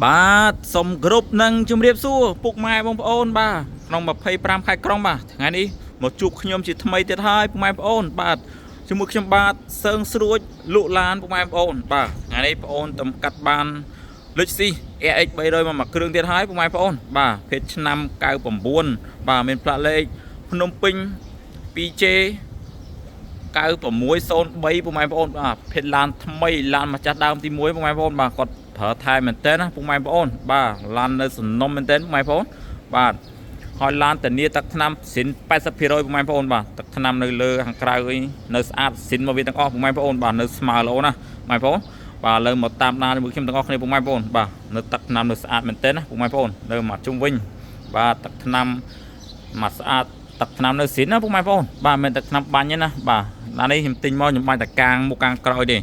បាទសុំគ្រប់នឹងជំរាបសួរពុកម៉ែបងប្អូនបាទក្នុង25ខែក្រុងបាទថ្ងៃនេះមកជួបខ្ញុំជាថ្មីទៀតហើយពុកម៉ែបងប្អូនបាទជាមួយខ្ញុំបាទសើងស្រួចលក់ឡានពុកម៉ែបងប្អូនបាទថ្ងៃនេះបងប្អូនតំកាត់បានលុចស៊ី AX 300មកគ្រឿងទៀតហើយពុកម៉ែបងប្អូនបាទភេទឆ្នាំ99បាទមានផ្លាកលេខភ្នំពេញ 2J 9603ពុកម៉ែបងប្អូនបាទភេទឡានថ្មីឡានម្ចាស់ដើមទី1ពុកម៉ែបងប្អូនបាទគាត់ប្រើថែមែនតើណាពុកម៉ែបងប្អូនបាទឡាននៅសំណុំមែនតើពុកម៉ែបងប្អូនបាទហើយឡានធានាទឹកថ្នាំស៊ីន 80% ពុកម៉ែបងប្អូនបាទទឹកថ្នាំនៅលើខាងក្រៅនៅស្អាតស៊ីនមកវាទាំងអស់ពុកម៉ែបងប្អូនបាទនៅស្មើល្អណាពុកម៉ែបងប្អូនបាទលើមកតាមដានជាមួយខ្ញុំទាំងអស់គ្នាពុកម៉ែបងប្អូនបាទនៅទឹកថ្នាំនៅស្អាតមែនតើណាពុកម៉ែបងប្អូននៅមកជុំវិញបាទទឹកថ្នាំមកស្អាតទឹកថ្នាំនៅស៊ីនណាពុកម៉ែបងប្អូនបាទមិនទឹកថ្នាំបាញ់ទេណាបាទដល់នេះខ្ញុំទិញមកខ្ញុំបាញ់តែកាងមុខកាងក្រោយទ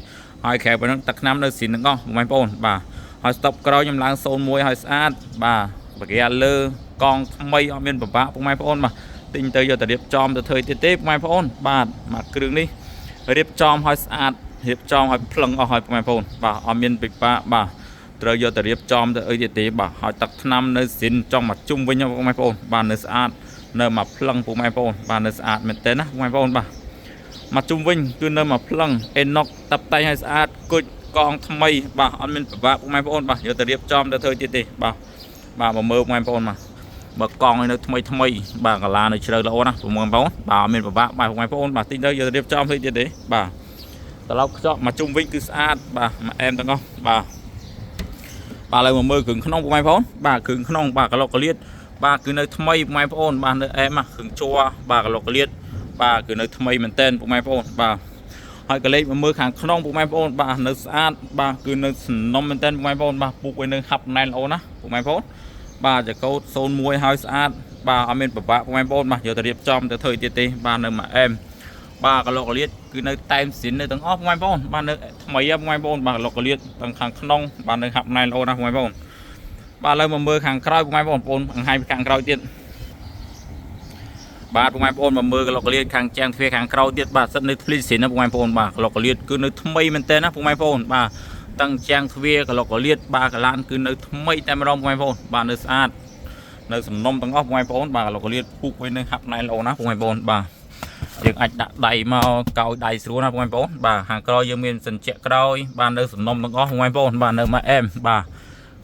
េហើយក្រៅពីនោះទឹកថ្នាំនៅស៊ីនទាំងអស់ពុកម៉ែបងប្អូនបាទហើយស្តុបក្រោយខ្ញុំឡើង01ហើយស្អាតបាទបកាលើកងថ្មីអត់មានពិបាកពុកម៉ែបងប្អូនបាទទិញទៅយកទៅរៀបចំទៅធ្វើទៀតទេពុកម៉ែបងប្អូនបាទមកគ្រឿងនេះរៀបចំឲ្យស្អាតរៀបចំឲ្យភ្លឹងអស់ហើយពុកម៉ែបងប្អូនបាទអត់មានពិបាកបាទត្រូវយកទៅរៀបចំទៅអីទៀតទេបាទហើយទឹកថ្នាំនៅស៊ីនចង់មកជុំវិញពុកម៉ែបងប្អូនបាទនៅស្អាតនៅមកភ្លឹងពុកម៉ែបងប្អូនបាទនៅស្អាតមែនតើណាពុកម៉ែបងប្អូនបាទមកជុំវិញគឺនៅមកភ្លឹងអេណុកតាប់តែងឲ្យស្អាតគុជកងថ្មីបាទអត់មានពិបាកពុកម៉ែបងប្អូនបាទយកទៅរៀបចំទៅធ្វើទៀតទេបាទបាទមកមើលពុកម៉ែបងប្អូនបាទបើកង់ឲ្យនៅថ្មីបាទកាឡានៅជ្រៅល្អណាពុកម៉ែបងប្អូនបាទអត់មានពិបាកបាទពុកម៉ែបងប្អូនបាទទិញទៅយកទៅរៀបចំធ្វើទៀតទេបាទត្រឡប់ខ្ចប់មកជុំវិញគឺស្អាតបាទមកអែមទាំងអស់បាទបាទឥឡូវមកមើលគ្រឿងក្នុងពុកម៉ែបងប្អូនបាទគ្រឿងក្នុងបាទកឡុកកលៀតបាទគឺនៅថ្មីពុកម៉ែបងប្អូនបាទនៅអែមគ្រឿងជ័របាទកឡុកកលៀតបាទគឺនៅថ្មីមែនតើពុកម៉ែបងប្អូនបាទហើយកលេចមកមើលខាងក្នុងពុកម៉ែបងប្អូនបាទនៅស្អាតបាទគឺនៅសំណុំមែនតើពុកម៉ែបងប្អូនបាទពុកឲ្យនៅហាប់ណែនល្អណាពុកម៉ែបងប្អូនបាទចកោត01ហើយស្អាតបាទអត់មានពិបាកពុកម៉ែបងប្អូនបាទយកទៅរៀបចំទៅធ្វើទៀតទេបាទនៅមកអែមបាទកឡុកកលៀតគឺនៅតែមស៊ីននៅទាំងអស់ពុកម៉ែបងប្អូនបាទនៅថ្មីពុកម៉ែបងប្អូនបាទកឡុកកលៀតទាំងខាងក្នុងបាទនៅហាប់ណែនល្អណាពុកម៉ែបងប្អូនបាទឥឡូវមកមើលខាងក្រោយពុកម៉ែបងប្អូនបង្ហាញពីខាងក្រោយទៀតបាទពុកម៉ែបងប្អូនមកមើលកឡុកកលៀតខាងចាំងទ្វារខាងក្រោយទៀតបាទសិតនៅភ្លីស៊ីនណាពុកម៉ែបងប្អូនបាទកឡុកកលៀតគឺនៅថ្មីមែនតើណាពុកម៉ែបងប្អូនបាទតាំងចាំងទ្វារកឡុកកលៀតបាទកឡានគឺនៅថ្មីតែម្ដងពុកម៉ែបងប្អូនបាទនៅស្អាតនៅសំណុំទាំងអស់ពុកម៉ែបងប្អូនបាទកឡុកកលៀតពុកវិញនៅហាប់ណែនល្អណាពុកម៉ែបងប្អូនបាទយើងអាចដាក់ដៃមកកោយដៃស្រួលណាពុកម៉ែបងប្អូនបាទខាងក្រោយយើងមានសិនជាក់ក្រោយបាទនៅសំណុំទាំងអស់ពុកម៉ែបងប្អូនបាទនៅមកអែមបាទ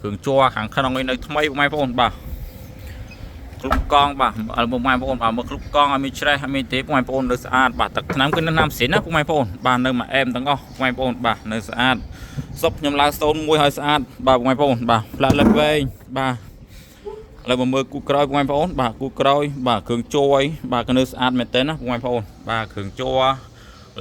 គ្រឿងជ័រខាងក្នុងនេះនៅថ្មីពុកម៉ែបងប្អូនបាទគ្រប់កងបាទពុកម៉ែបងប្អូនបាទមើលគ្រប់កងឲ្យមានច្រេះឲ្យមានទេពុកម៉ែបងប្អូននៅស្អាតបាទទឹកថ្នាំគឺនៅណាំស៊ីនណាពុកម៉ែបងប្អូនបាទនៅមកអែមទាំងអស់ពុកម៉ែបងប្អូនបាទនៅស្អាតសុបខ្ញុំឡើង01ឲ្យស្អាតបាទពុកម៉ែបងប្អូនបាទផ្លាកលឹកវែងបាទឥឡូវមកមើលគូក្រោយពុកម៉ែបងប្អូនបាទគូក្រោយបាទគ្រឿងជ័របាទគឺនៅស្អាតមែនតើណាពុកម៉ែបងប្អូនបាទគ្រឿងជ័រ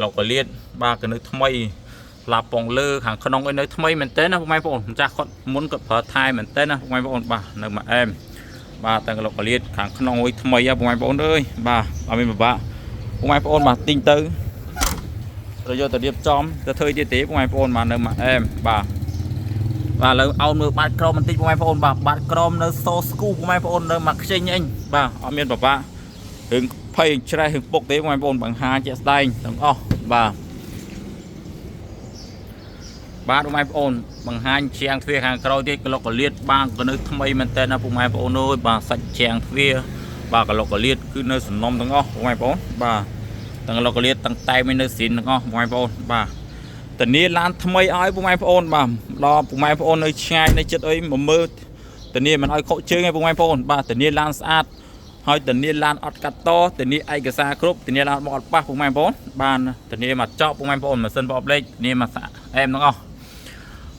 ឡុកកលៀតបាទគឺនៅថ្មីឡាពងលើខាងក្នុងឯនៅថ្មីមែនតើណាពុកម៉ែបងប្អូនម្ចាស់គាត់មុនគាត់ប្រើថែមែនតើណាពុកម៉ែបងប្អូនបាទនៅមកអែមបាទតែកឡុកកលៀតខាងក្នុងអុយថ្មីពុកម៉ែបងប្អូនអើយបាទអត់មានពិបាកពុកម៉ែបងប្អូនបាទទិញទៅត្រូវយកទៅរៀបចំទៅធ្វើទៀតទេពុកម៉ែបងប្អូនបាទនៅមកអែមបាទបាទឥឡូវអោនមើលបាតក្រមបន្តិចពុកម៉ែបងប្អូនបាទបាតក្រមនៅសូស្គូពុកម៉ែបងប្អូននៅមកខ្ជិញអញបាទអត់មានពិបាករឿងភ័យច្រេះរឿងពុកទេពុកម៉ែបងប្អូនបង្ហាញជាក់ស្ដែងទាំងអស់បាទបាទពុកម៉ែបងប្អូនបង្ហាញជាងទ្វារខាងក្រោយទៀតកឡុកកលៀតបាទក៏នៅថ្មីមែនតើណាពុកម៉ែបងប្អូនអើយបាទសាច់ជាងទ្វារបាទកឡុកកលៀតគឺនៅសំណុំទាំងអស់ពុកម៉ែបងប្អូនបាទទាំងកឡុកកលៀតទាំងតែមិននៅស៊ីនទាំងអស់ពុកម៉ែបងប្អូនបាទធានាឡានថ្មីឲ្យពុកម៉ែបងប្អូនបាទដល់ពុកម៉ែបងប្អូននៅឆ្ងាយនៅចិត្តអីមកមើលធានាមិនឲ្យខកជើងឯងពុកម៉ែបងប្អូនបាទធានាឡានស្អាតហើយធានាឡានអត់កាត់តធានាឯកសារគ្រប់ធានាឡានមកអត់ប៉ះពុកម៉ែបងប្អូនបានធានាមកចប់ពុកម៉ែបងប្អូនម៉ាស៊ីនបបលេខធានាមកអែមទាំងអស់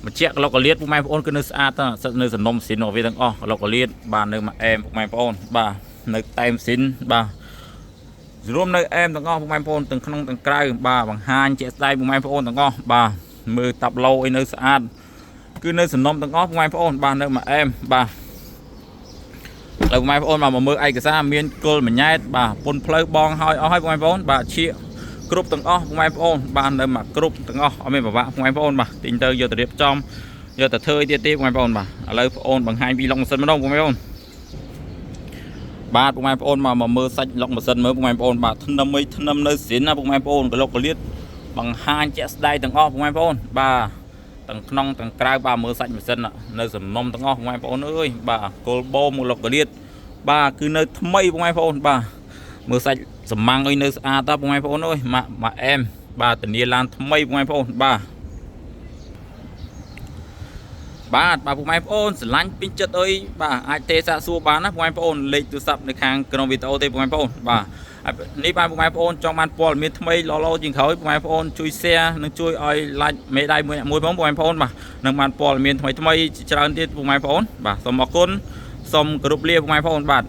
មកជាកឡុកកលៀតពុកម៉ែបងប្អូនគឺនៅស្អាតទៅនៅសំណុំស៊ីនរបស់វាទាំងអស់កឡុកកលៀតបាទនៅមកអែមពុកម៉ែបងប្អូនបាទនៅតែមស៊ីនបាទរួមនៅអែមទាំងអស់ពុកម៉ែបងប្អូនទាំងក្នុងទាំងក្រៅបាទបង្ហាញជាក់ស្ដែងពុកម៉ែបងប្អូនទាំងអស់បាទមើលតាប់ឡូអីនៅស្អាតគឺនៅសំណុំទាំងអស់ពុកម៉ែបងប្អូនបាទនៅមកអែមបាទឥឡូវពុកម៉ែបងប្អូនមកមើលឯកសារមានគល់មញ៉ែតបាទពុនផ្លូវបងហើយអស់ហើយពុកម៉ែបងប្អូនបាទឈៀកគ្រប់ទាំងអស់ពុកម៉ែបងប្អូនបាទនៅមកគ្រប់ទាំងអស់អត់មានពិបាកពុកម៉ែបងប្អូនបាទទិញទៅយកទៅរៀបចំយកទៅធ្វើទៀតទេពុកម៉ែបងប្អូនបាទឥឡូវបងប្អូនបង្ហាញពីឡុកម៉ាស៊ីនម្ដងពុកម៉ែបងប្អូនបាទពុកម៉ែបងប្អូនមកមើលសាច់ឡុកម៉ាស៊ីនមើលពុកម៉ែបងប្អូនបាទថ្នឹមអីថ្នឹមនៅស៊ីនណាពុកម៉ែបងប្អូនកឡុកកលៀតបង្ហាញជាក់ស្ដែងទាំងអស់ពុកម៉ែបងប្អូនបាទ ទាំងក្នុងទាំងក្រៅបាទមើលសាច់ម៉ាស៊ីននៅសំណុំទាំងអស់បងប្អូនអើយបាទគល់បោមូលកលៀតបាទគឺនៅថ្មីបងប្អូនបាទមើលសាច់សម្ាំងអុយនៅស្អាតតបងប្អូនអើយម៉ាក់អែមបាទធានាឡានថ្មីបងប្អូនបាទពុកម៉ែបងប្អូនស្រឡាញ់ពេញចិត្តអុយបាទអាចទេសាកសួរបានណាពុកម៉ែបងប្អូនលេខទូរស័ព្ទនៅខាងក្នុងវីដេអូទេពុកម៉ែបងប្អូនបាទនេះបាទពុកម៉ែបងប្អូនចង់បានព័ត៌មានថ្មីល្អៗជាងក្រោយពុកម៉ែបងប្អូនជួយ share និងជួយឲ្យ like មេដៃមួយផងពុកម៉ែបងប្អូនបាទនឹងបានព័ត៌មានថ្មីច្រើនទៀតពុកម៉ែបងប្អូនបាទសូមអរគុណសូមគោរពលាពុកម៉ែបងប្អូនបាទ